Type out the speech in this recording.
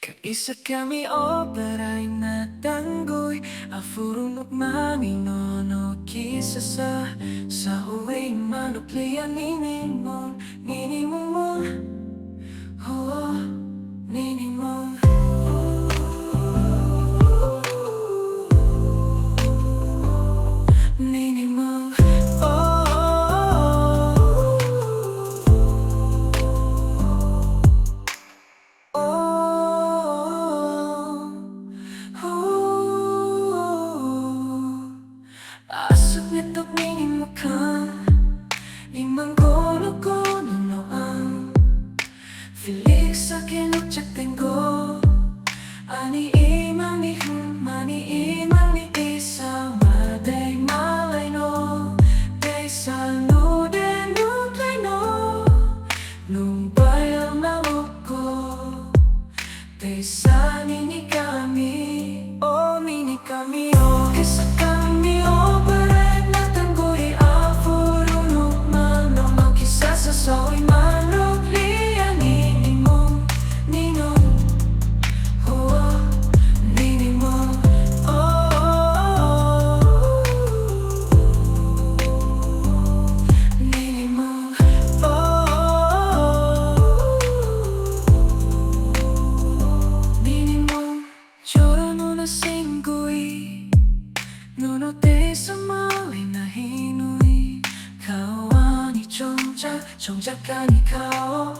Kaisa kami operay na tanggoy Afurunok mami nono kisa sa huway manukliya Nini Mung, Nini Mung oh, Nini Mung Nini Mung Asok nitok Nini Mung Limang gono no ang Felix sa kinutsak tengo Ani imang ni mani imang ni isa Maday malay no Day salno de nuklay no Nung bayang maloko Day sa nini kami Oh nini kami oh Kesa kami oh Barat na tanggoy Afurunok mano Makisa sa soy manok Liya Nini Mung Ninong oh Nini Mung oh Nini Mung Nini Mung Choro no na singgoy Nuno te sa mali na hinui Kao ani chongja ka ni kao